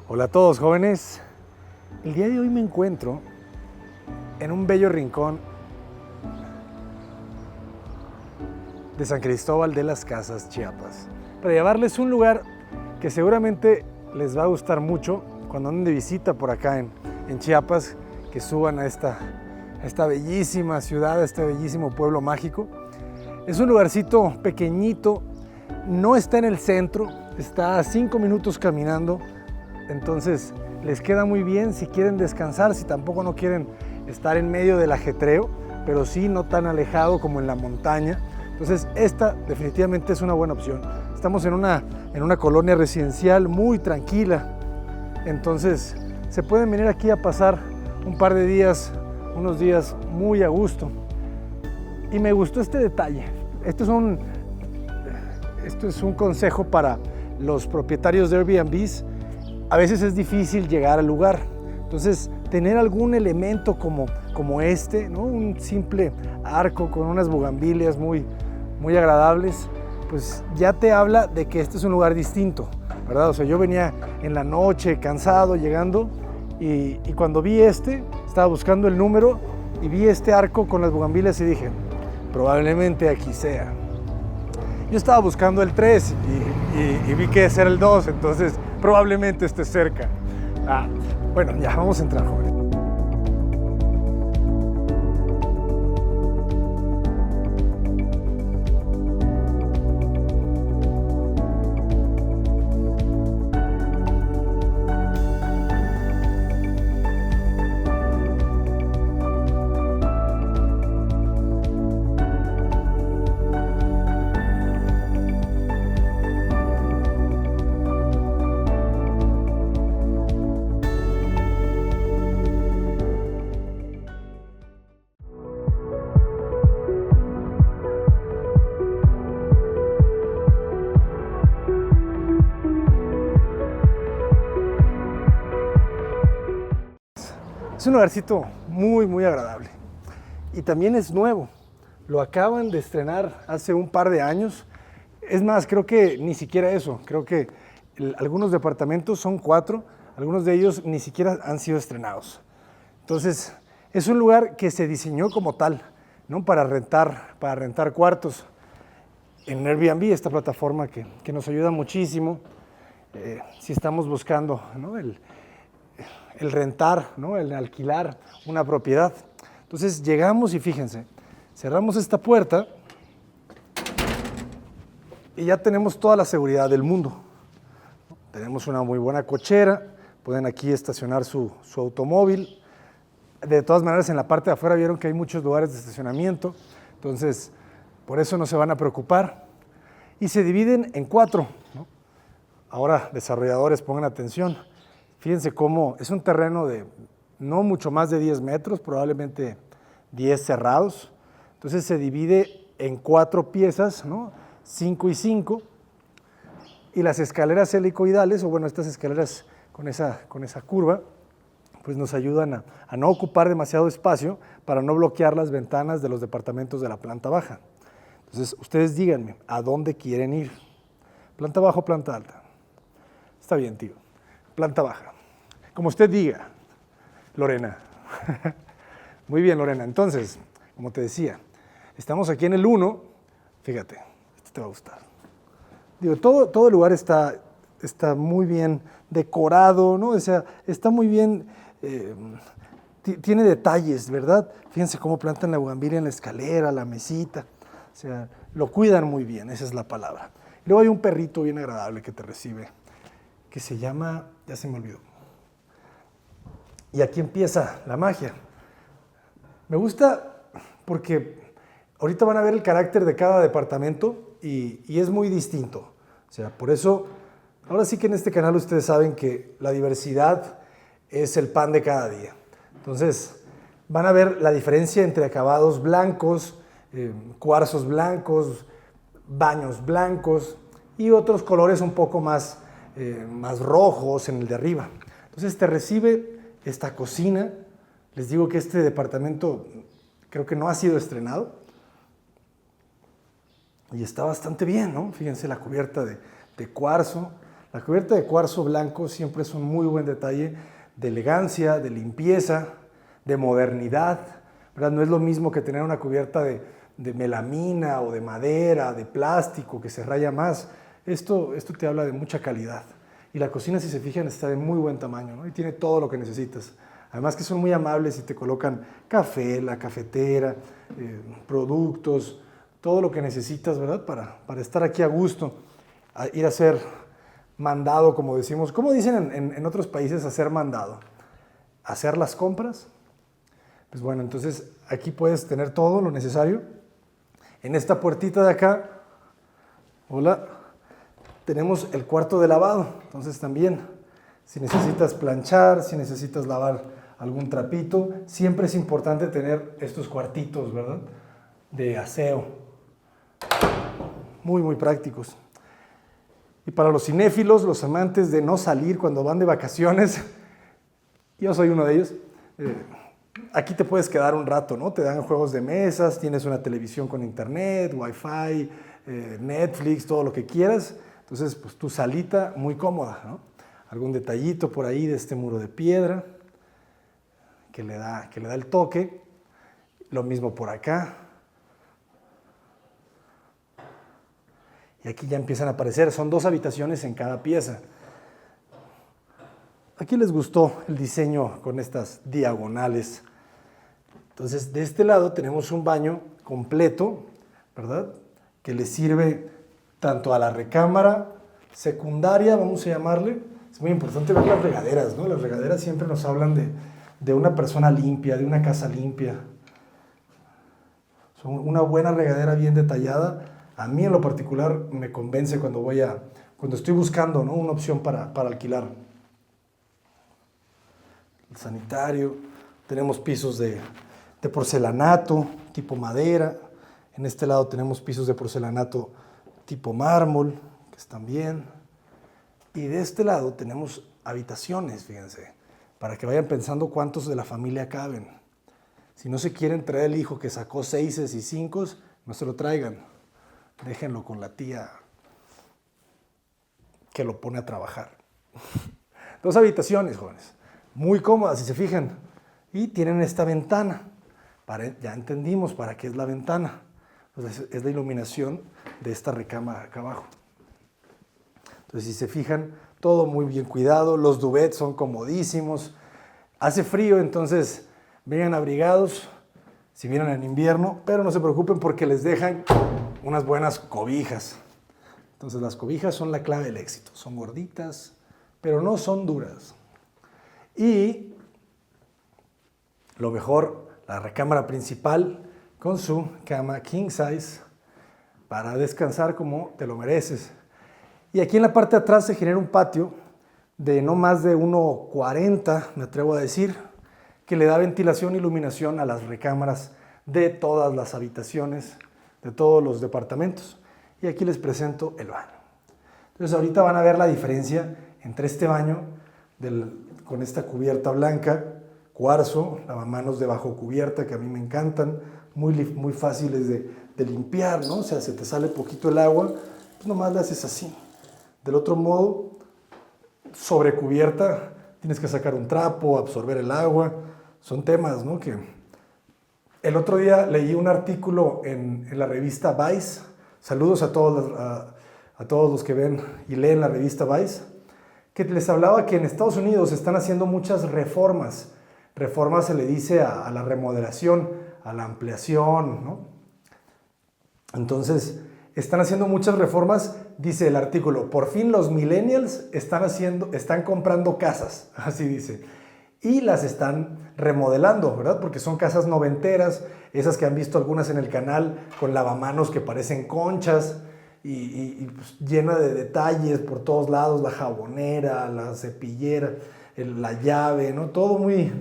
Hola a todos jóvenes, el día de hoy me encuentro en un bello rincón de San Cristóbal de las Casas, Chiapas, para llevarles un lugar que seguramente les va a gustar mucho cuando anden de visita por acá en Chiapas, que suban a esta bellísima ciudad, a este bellísimo pueblo mágico. Es un lugarcito pequeñito, no está en el centro, está a 5 minutos caminando. Entonces les queda muy bien si quieren descansar, si tampoco no quieren estar en medio del ajetreo, pero sí no tan alejado como en la montaña. Entonces esta definitivamente es una buena opción. Estamos en una colonia residencial muy tranquila, entonces se pueden venir aquí a pasar un par de días, unos días muy a gusto. Y me gustó este detalle. Esto es un consejo para los propietarios de Airbnbs. A veces es difícil llegar al lugar, entonces tener algún elemento como este, ¿no? Un simple arco con unas bugambilias muy agradables, pues ya te habla de que este es un lugar distinto, ¿verdad? O sea, yo venía en la noche cansado llegando y cuando vi estaba buscando el número y vi este arco con las bugambilias y dije, probablemente aquí sea. Yo estaba buscando el 3 y vi que ese era el 2, entonces probablemente esté cerca. Bueno, ya vamos a entrar, jóvenes. Es un lugarcito muy agradable y también es nuevo. Lo acaban de estrenar hace un par de años. Es más, creo que ni siquiera eso. Creo que algunos departamentos, son 4, algunos de ellos ni siquiera han sido estrenados. Entonces, es un lugar que se diseñó como tal, ¿no? Para rentar cuartos. En Airbnb, esta plataforma que nos ayuda muchísimo, si estamos buscando, ¿no? el rentar, ¿no? El alquilar una propiedad. Entonces llegamos y fíjense, cerramos esta puerta y ya tenemos toda la seguridad del mundo. Tenemos una muy buena cochera, pueden aquí estacionar su automóvil. De todas maneras, en la parte de afuera vieron que hay muchos lugares de estacionamiento, entonces por eso no se van a preocupar. Y se dividen en 4, ¿no? Ahora, desarrolladores, pongan atención. Fíjense cómo es un terreno de no mucho más de 10 metros, probablemente 10 cerrados. Entonces se divide en 4 piezas, ¿no? 5 y 5. Y las escaleras helicoidales, o bueno, estas escaleras con esa curva, pues nos ayudan a no ocupar demasiado espacio para no bloquear las ventanas de los departamentos de la planta baja. Entonces, ustedes díganme, ¿a dónde quieren ir? ¿Planta baja o planta alta? Está bien, tío. Planta baja. Como usted diga, Lorena. Muy bien, Lorena. Entonces, como te decía, estamos aquí en el 1. Fíjate, esto te va a gustar. Digo, todo el lugar está muy bien decorado, ¿no? O sea, está muy bien, tiene detalles, ¿verdad? Fíjense cómo plantan la bugambilia en la escalera, la mesita. O sea, lo cuidan muy bien, esa es la palabra. Luego hay un perrito bien agradable que te recibe, que se llama, ya se me olvidó. Y aquí empieza la magia. Me gusta porque ahorita van a ver el carácter de cada departamento y es muy distinto. O sea, por eso, ahora sí que en este canal ustedes saben que la diversidad es el pan de cada día. Entonces, van a ver la diferencia entre acabados blancos, cuarzos blancos, baños blancos y otros colores un poco más rojos en el de arriba. Entonces te recibe esta cocina. Les digo que este departamento creo que no ha sido estrenado y está bastante bien, ¿no? Fíjense la cubierta de cuarzo, La cubierta de cuarzo blanco siempre es un muy buen detalle de elegancia, de limpieza, de modernidad, ¿verdad? No es lo mismo que tener una cubierta de melamina o de madera, de plástico, que se raya más. Esto te habla de mucha calidad. Y la cocina, si se fijan, está de muy buen tamaño, ¿no? Y tiene todo lo que necesitas. Además que son muy amables y te colocan café, la cafetera, productos, todo lo que necesitas, ¿verdad? Para estar aquí a gusto, ir a hacer mandado, como decimos. ¿Cómo dicen en otros países hacer mandado? ¿Hacer las compras? Pues bueno, entonces aquí puedes tener todo lo necesario. En esta puertita de acá, hola, tenemos el cuarto de lavado. Entonces también, si necesitas planchar, si necesitas lavar algún trapito, siempre es importante tener estos cuartitos, ¿verdad? De aseo. Muy, muy prácticos. Y para los cinéfilos, los amantes de no salir cuando van de vacaciones, yo soy uno de ellos, aquí te puedes quedar un rato, ¿no? Te dan juegos de mesas, tienes una televisión con internet, wifi, Netflix, todo lo que quieras. Entonces, pues tu salita muy cómoda, ¿no? Algún detallito por ahí de este muro de piedra que le da el toque. Lo mismo por acá. Y aquí ya empiezan a aparecer, son 2 habitaciones en cada pieza. Aquí les gustó el diseño con estas diagonales. Entonces, de este lado tenemos un baño completo, ¿verdad? Que le sirve tanto a la recámara secundaria, vamos a llamarle. Es muy importante ver las regaderas, ¿no? Las regaderas siempre nos hablan de una persona limpia, de una casa limpia. Son una buena regadera bien detallada. A mí en lo particular me convence cuando estoy buscando, ¿no? Una opción para alquilar. El sanitario, tenemos pisos de porcelanato tipo madera. En este lado tenemos pisos de porcelanato tipo mármol, que están bien. Y de este lado tenemos habitaciones, fíjense, para que vayan pensando cuántos de la familia caben. Si no se quieren traer el hijo que sacó 6 y 5, no se lo traigan. Déjenlo con la tía que lo pone a trabajar. 2 habitaciones, jóvenes, muy cómodas, si se fijan. Y tienen esta ventana. Ya entendimos para qué es la ventana. Entonces, es la iluminación de esta recámara acá abajo. Entonces, si se fijan, todo muy bien cuidado. Los duvets son comodísimos. Hace frío, entonces vengan abrigados si vienen en invierno, pero no se preocupen porque les dejan unas buenas cobijas. Entonces las cobijas son la clave del éxito. Son gorditas, pero no son duras. Y lo mejor, la recámara principal con su cama king size para descansar como te lo mereces. Y aquí en la parte de atrás se genera un patio de no más de 1,40, me atrevo a decir, que le da ventilación e iluminación a las recámaras de todas las habitaciones, de todos los departamentos. Y aquí les presento el baño. Entonces ahorita van a ver la diferencia entre este baño con esta cubierta blanca, cuarzo, lavamanos de bajo cubierta que a mí me encantan, muy fáciles de limpiar, ¿no? O sea, se te sale poquito el agua, pues nomás le haces así. Del otro modo, sobre cubierta, tienes que sacar un trapo, absorber el agua. Son temas, ¿no? Que el otro día leí un artículo en la revista Vice. Saludos a todos los que ven y leen la revista Vice, que les hablaba que en Estados Unidos están haciendo muchas reformas. Reforma se le dice a la remodelación, a la ampliación, ¿no? Entonces, están haciendo muchas reformas, dice el artículo. Por fin los millennials están comprando casas, así dice, y las están remodelando, ¿verdad? Porque son casas noventeras, esas que han visto algunas en el canal, con lavamanos que parecen conchas y pues, llena de detalles por todos lados, la jabonera, la cepillera, la llave, ¿no? Todo muy,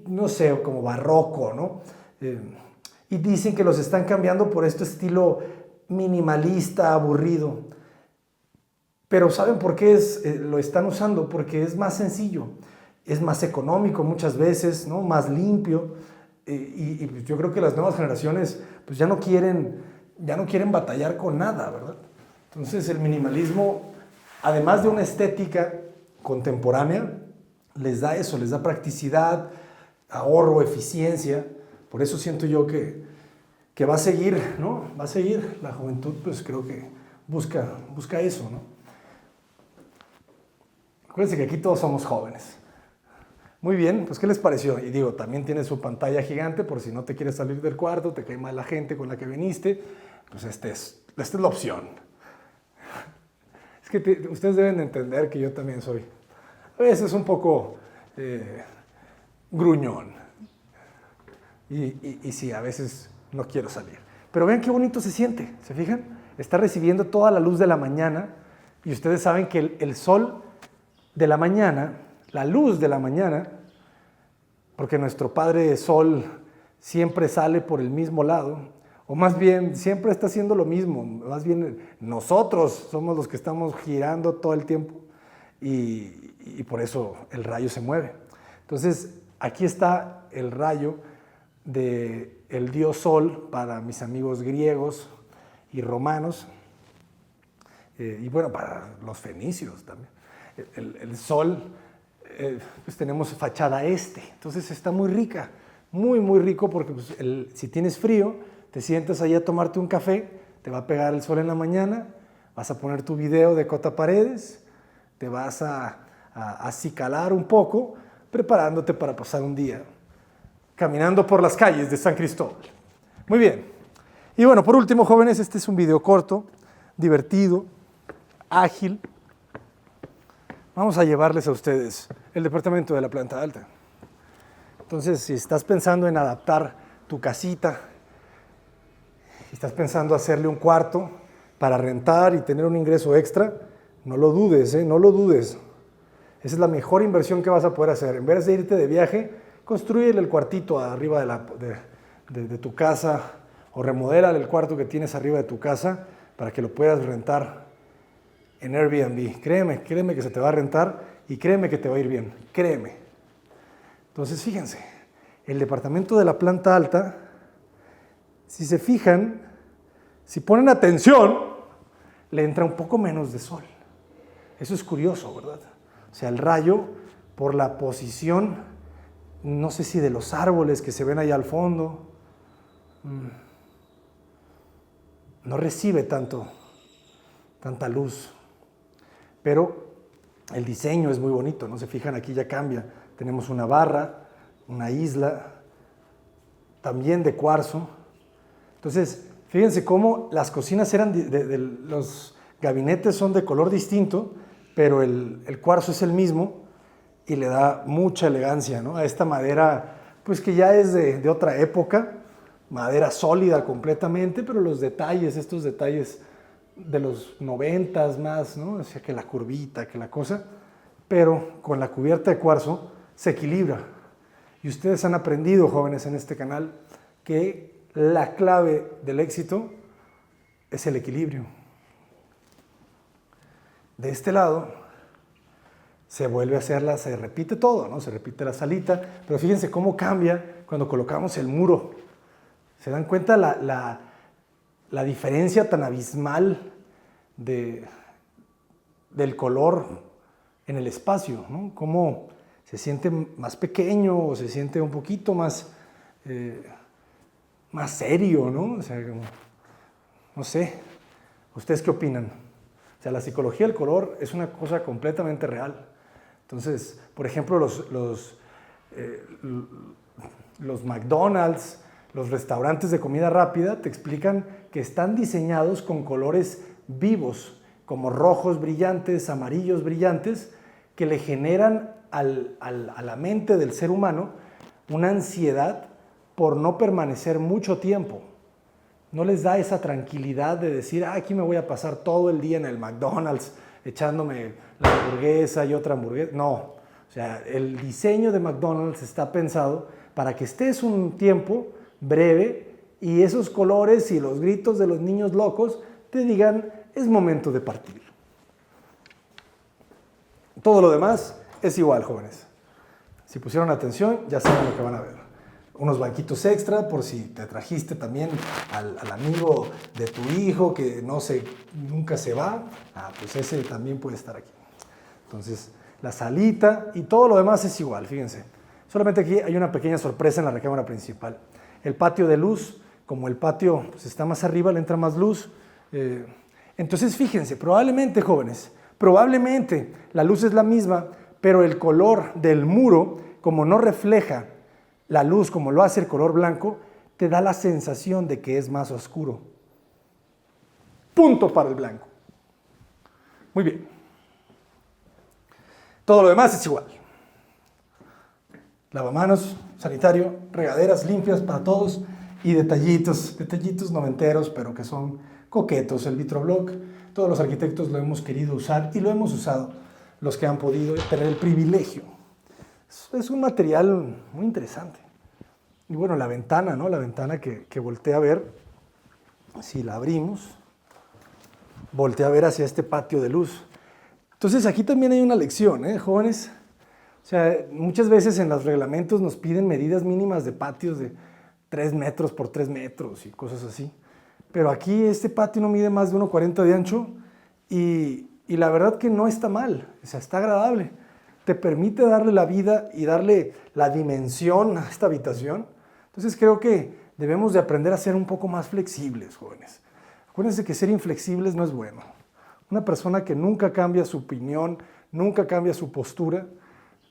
no sé, como barroco, ¿no? Y dicen que los están cambiando por este estilo minimalista, aburrido. Pero ¿saben por qué lo están usando? Porque es más sencillo, es más económico muchas veces, ¿no? Más limpio. Y yo creo que las nuevas generaciones pues ya no quieren batallar con nada, ¿verdad? Entonces el minimalismo, además de una estética contemporánea, les da eso, les da practicidad, ahorro, eficiencia. Por eso siento yo que va a seguir, ¿no? Va a seguir. La juventud, pues creo que busca eso, ¿no? Acuérdense que aquí todos somos jóvenes. Muy bien, pues ¿qué les pareció? Y digo, también tiene su pantalla gigante por si no te quieres salir del cuarto, te cae mal la gente con la que viniste, pues esta es la opción. Es que ustedes deben entender que yo también soy a veces un poco gruñón. Y sí, a veces no quiero salir. Pero vean qué bonito se siente, ¿se fijan? Está recibiendo toda la luz de la mañana y ustedes saben que el sol de la mañana, la luz de la mañana, porque nuestro Padre Sol siempre sale por el mismo lado, o más bien siempre está haciendo lo mismo, más bien nosotros somos los que estamos girando todo el tiempo y por eso el rayo se mueve. Entonces, aquí está el rayo del dios Sol para mis amigos griegos y romanos, y bueno, para los fenicios también. El Sol, pues tenemos fachada este, entonces está muy rica, muy rico porque pues, si tienes frío, te sientas ahí a tomarte un café, te va a pegar el sol en la mañana, vas a poner tu video de Cota Paredes, te vas a acicalar un poco, preparándote para pasar un día caminando por las calles de San Cristóbal. Muy bien. Y bueno, por último, jóvenes, este es un video corto, divertido, ágil. Vamos a llevarles a ustedes el departamento de la planta alta. Entonces, si estás pensando en adaptar tu casita, si estás pensando hacerle un cuarto para rentar y tener un ingreso extra, no lo dudes, no lo dudes. Esa es la mejor inversión que vas a poder hacer. En vez de irte de viaje, construyele el cuartito arriba de tu casa o remodélale el cuarto que tienes arriba de tu casa para que lo puedas rentar en Airbnb. Créeme que se te va a rentar y créeme que te va a ir bien. Créeme. Entonces, fíjense, el departamento de la planta alta, si se fijan, si ponen atención, le entra un poco menos de sol. Eso es curioso, ¿verdad? O sea, el rayo, por la posición, no sé si de los árboles que se ven allá al fondo, no recibe tanta luz. Pero el diseño es muy bonito, ¿no? Se fijan, aquí ya cambia. Tenemos una barra, una isla, también de cuarzo. Entonces, fíjense cómo las cocinas eran, los gabinetes son de color distinto, pero el cuarzo es el mismo y le da mucha elegancia, ¿no? A esta madera, pues que ya es de otra época, madera sólida completamente, pero los detalles, estos detalles de los 90s más, ¿no? O sea, que la curvita, que la cosa, pero con la cubierta de cuarzo se equilibra. Y ustedes han aprendido, jóvenes, en este canal, que la clave del éxito es el equilibrio. De este lado se vuelve a hacerla, se repite todo, ¿no? Se repite la salita, pero fíjense cómo cambia cuando colocamos el muro. ¿Se dan cuenta la diferencia tan abismal del color en el espacio, ¿no? Cómo se siente más pequeño o se siente un poquito más serio, ¿no? O sea, no sé, ¿ustedes qué opinan? O sea, la psicología del color es una cosa completamente real. Entonces, por ejemplo, los McDonald's, los restaurantes de comida rápida te explican que están diseñados con colores vivos, como rojos brillantes, amarillos brillantes, que le generan a la mente del ser humano una ansiedad por no permanecer mucho tiempo. No les da esa tranquilidad de decir, aquí me voy a pasar todo el día en el McDonald's echándome la hamburguesa y otra hamburguesa. No, o sea, el diseño de McDonald's está pensado para que estés un tiempo breve y esos colores y los gritos de los niños locos te digan, es momento de partir. Todo lo demás es igual, jóvenes. Si pusieron atención, ya saben lo que van a ver. unos banquitos extra por si te trajiste también al amigo de tu hijo que nunca se va. Pues ese también puede estar aquí. Entonces, la salita y todo lo demás es igual, fíjense. Solamente aquí hay una pequeña sorpresa en la recámara principal. El patio de luz, como el patio pues, está más arriba, le entra más luz. Entonces, fíjense, probablemente, jóvenes, probablemente la luz es la misma, pero el color del muro, como no refleja la luz como lo hace el color blanco, te da la sensación de que es más oscuro. Punto para el blanco. Muy bien. Todo lo demás es igual. Lavamanos, sanitario, regaderas limpias para todos y detallitos noventeros, pero que son coquetos. El Vitroblock, todos los arquitectos lo hemos querido usar y lo hemos usado, los que han podido tener el privilegio. Es un material muy interesante. Y bueno, la ventana, ¿no? La ventana que voltea a ver, si la abrimos, voltea a ver hacia este patio de luz. Entonces aquí también hay una lección, jóvenes. O sea, muchas veces en los reglamentos nos piden medidas mínimas de patios de 3 metros por 3 metros y cosas así. Pero aquí este patio no mide más de 1,40 de ancho y la verdad que no está mal, o sea, está agradable. Te permite darle la vida y darle la dimensión a esta habitación. Entonces creo que debemos de aprender a ser un poco más flexibles, jóvenes. Acuérdense que ser inflexibles no es bueno. Una persona que nunca cambia su opinión, nunca cambia su postura,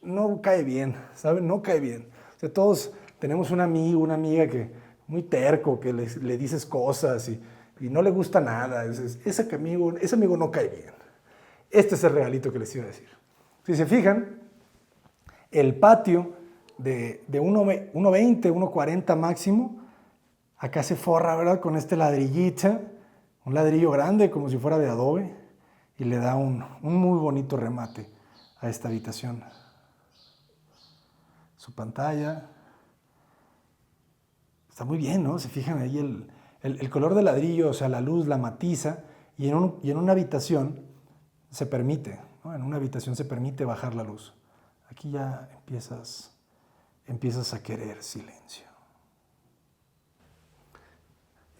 no cae bien, ¿saben? No cae bien. O sea, todos tenemos un amigo, una amiga que muy terco, que le dices cosas y no le gusta nada. Ese amigo no cae bien. Este es el regalito que les iba a decir. Si se fijan, el patio de 1,20, 1,40 máximo, acá se forra, ¿verdad? Con este ladrillito, un ladrillo grande como si fuera de adobe, y le da un muy bonito remate a esta habitación. Su pantalla está muy bien, ¿no? Se fijan ahí el color del ladrillo, o sea, la luz, la matiza, y en una habitación se permite, ¿no? En una habitación se permite bajar la luz. Aquí ya empiezas a querer silencio.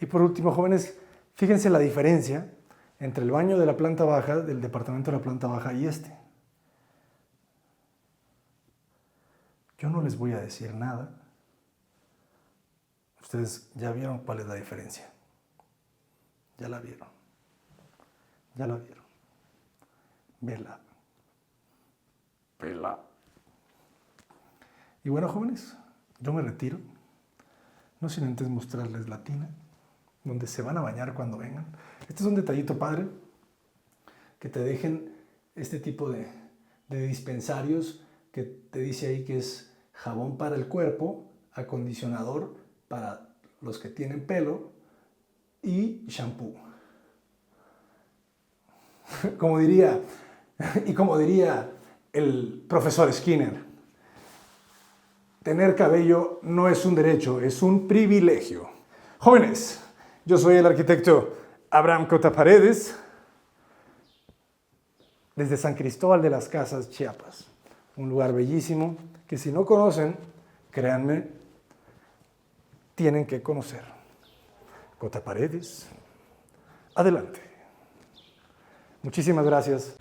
Y por último, jóvenes, fíjense la diferencia entre el baño de la planta baja, del departamento de la planta baja y este. Yo no les voy a decir nada. Ustedes ya vieron cuál es la diferencia. Ya la vieron. Ya la vieron. Vela. Vela. Y bueno, jóvenes, yo me retiro. No sin antes mostrarles la tina, donde se van a bañar cuando vengan. Este es un detallito padre, que te dejen este tipo de dispensarios que te dice ahí que es jabón para el cuerpo, acondicionador para los que tienen pelo y shampoo. Como diría el profesor Skinner, tener cabello no es un derecho, es un privilegio. Jóvenes, yo soy el arquitecto Abraham Cota Paredes, desde San Cristóbal de las Casas, Chiapas. Un lugar bellísimo que si no conocen, créanme, tienen que conocer. Cota Paredes, adelante. Muchísimas gracias.